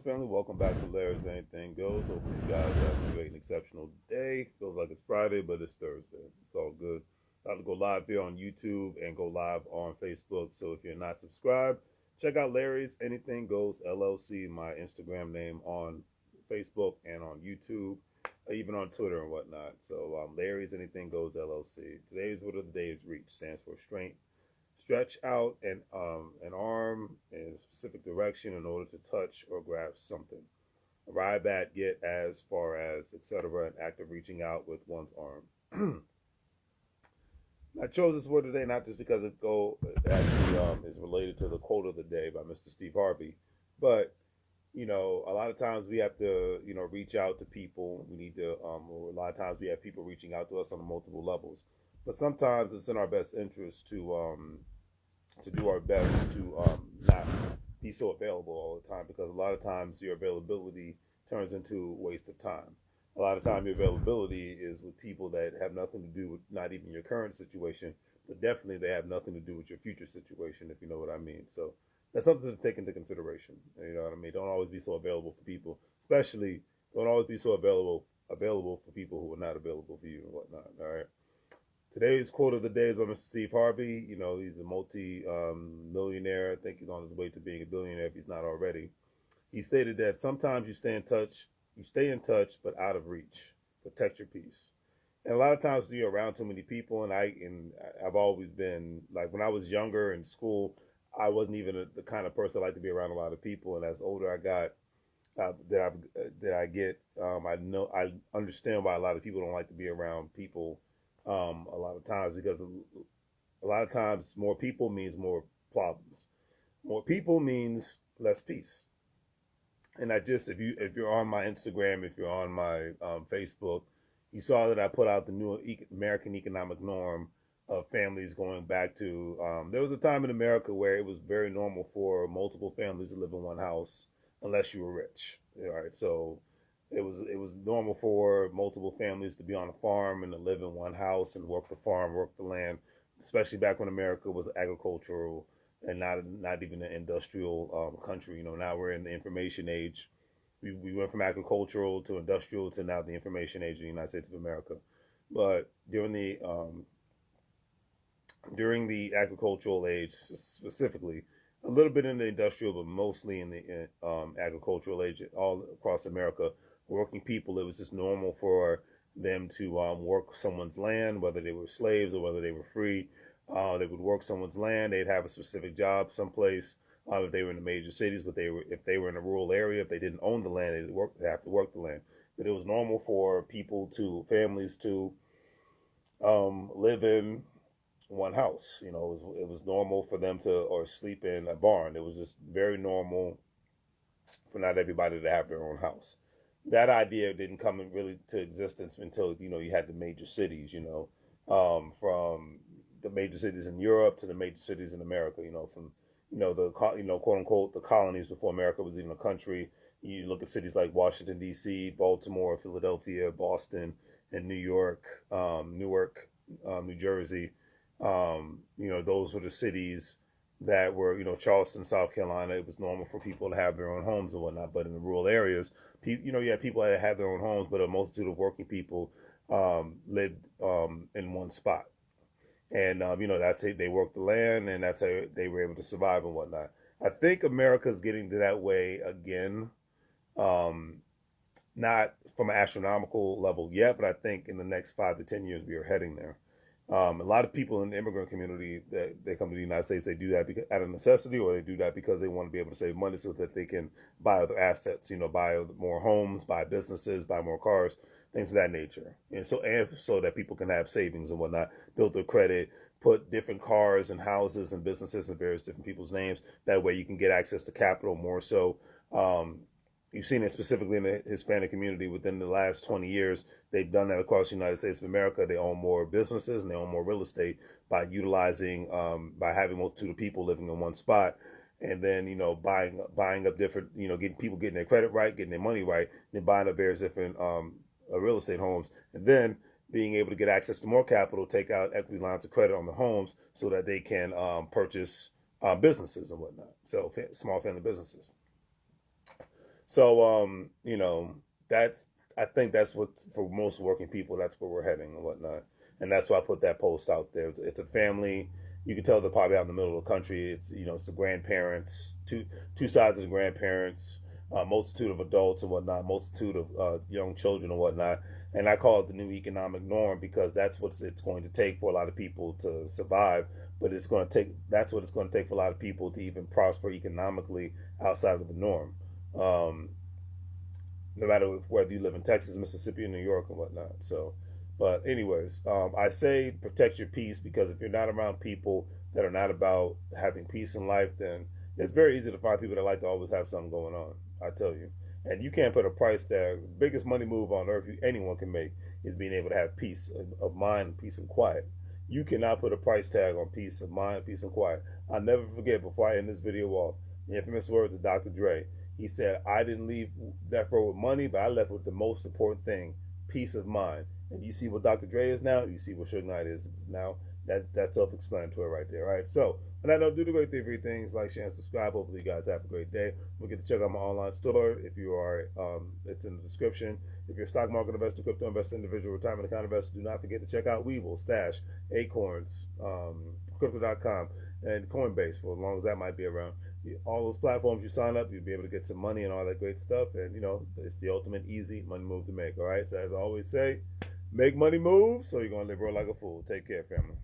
family. Welcome back to Larry's Anything Goes. Hopefully you guys have a great and exceptional day. Feels like it's Friday, but it's Thursday. It's all good. About to go live here on YouTube and go live on Facebook. So if you're not subscribed, check out Larry's Anything Goes LLC, my Instagram name on Facebook and on YouTube, even on Twitter and whatnot. So Larry's Anything Goes LLC. Today's word of the day is reach. Stands for strength. Stretch out an arm in a specific direction in order to touch or grab something. Arrive at, get as far as, etc. An act of reaching out with one's arm. I chose this word today not just because it actually is related to the quote of the day by Mr. Steve Harvey, but a lot of times we have to reach out to people. We need to, or a lot of times we have people reaching out to us on multiple levels. But sometimes it's in our best interest to do our best to not be so available all the time, because a lot of times your availability turns into a waste of time. A lot of time your availability is with people that have nothing to do with not even your current situation, but definitely they have nothing to do with your future situation, if you know what I mean. So that's something to take into consideration. You know what I mean? Don't always be so available for people, especially don't always be so available for people who are not available for you and whatnot. All right. Today's quote of the day is by Mr. Steve Harvey. He's a multi-millionaire. I think he's on his way to being a billionaire if he's not already. He stated that sometimes you stay in touch, but out of reach. Protect your peace. And a lot of times you're around too many people, and I've always been like, when I was younger in school, I wasn't even the kind of person I like to be around a lot of people. And as older I got, I understand why a lot of people don't like to be around people. A lot of times, because a lot of times more people means more problems. More people means less peace. And if you're on my Instagram, if you're on my Facebook, you saw that I put out the new American economic norm of families going back to. There was a time in America where it was very normal for multiple families to live in one house, unless you were rich. All right, so it was normal for multiple families to be on a farm and to live in one house and work the farm, work the land, especially back when America was agricultural and not even an industrial country. Now we're in the information age. We went from agricultural to industrial to now the information age in the United States of America. But during the agricultural age specifically, a little bit in the industrial, but mostly in the agricultural age, all across America, working people, it was just normal for them to work someone's land, whether they were slaves or whether they were free. They would work someone's land. They'd have a specific job someplace. If they were in the major cities, but if they were in a rural area, if they didn't own the land, they'd have to work the land. But it was normal for families to live in one house. It was normal for them to or sleep in a barn. It was just very normal for not everybody to have their own house. That idea didn't come really to existence until you had the major cities. From the major cities in Europe to the major cities in America. From the quote unquote the colonies before America was even a country. You look at cities like Washington D.C., Baltimore, Philadelphia, Boston, and New York, Newark, New Jersey. Those were the cities that were, Charleston, South Carolina. It was normal for people to have their own homes and whatnot. But in the rural areas, you had people that had their own homes, but a multitude of working people lived in one spot. And, that's how they worked the land, and that's how they were able to survive and whatnot. I think America's getting to that way again. Not from an astronomical level yet, but I think in the next 5 to 10 years, we are heading there. A lot of people in the immigrant community that they come to the United States, they do that out of necessity, or they do that because they want to be able to save money so that they can buy other assets, buy more homes, buy businesses, buy more cars, things of that nature. And so that people can have savings and whatnot, build their credit, put different cars and houses and businesses in various different people's names. That way you can get access to capital more so. You've seen it specifically in the Hispanic community within the last 20 years. They've done that across the United States of America. They own more businesses and they own more real estate by utilizing, by having a multitude of people living in one spot. And then, buying up different, getting their credit right, getting their money right, then buying up various different real estate homes. And then being able to get access to more capital, take out equity lines of credit on the homes so that they can purchase businesses and whatnot. So small family businesses. So, that's, I think that's what, for most working people, that's where we're heading and whatnot. And that's why I put that post out there. It's a family. You can tell they're probably out in the middle of the country. It's the grandparents, two sides of the grandparents, multitude of adults and whatnot, multitude of young children and whatnot. And I call it the new economic norm because that's what it's going to take for a lot of people to survive. But that's what it's going to take for a lot of people to even prosper economically outside of the norm. Um, no matter whether you live in Texas, Mississippi, or New York, and whatnot. So, but anyways, I say protect your peace because if you're not around people that are not about having peace in life, then it's very easy to find people that like to always have something going on. I tell you, and you can't put a price tag. The biggest money move on earth anyone can make is being able to have peace of mind, peace and quiet. You cannot put a price tag on peace of mind, peace and quiet. I'll never forget before I end this video off the infamous words of Dr. Dre. He said, I didn't leave that road with money, but I left with the most important thing, peace of mind. And you see what Dr. Dre is now, you see what Suge Knight is now. That's self-explanatory right there, right? So, on that note, do the great thing for your things, like, share, and subscribe. Hopefully you guys have a great day. We'll get to check out my online store. If you are, it's in the description. If you're a stock market investor, crypto investor, individual retirement account investor, do not forget to check out WEBULL, Stash, Acorns, Crypto.com, and Coinbase for as long as that might be around. All those platforms you sign up, you'll be able to get some money and all that great stuff. And, it's the ultimate easy money move to make. All right. So, as I always say, make money move so you're going to live real like a fool. Take care, family.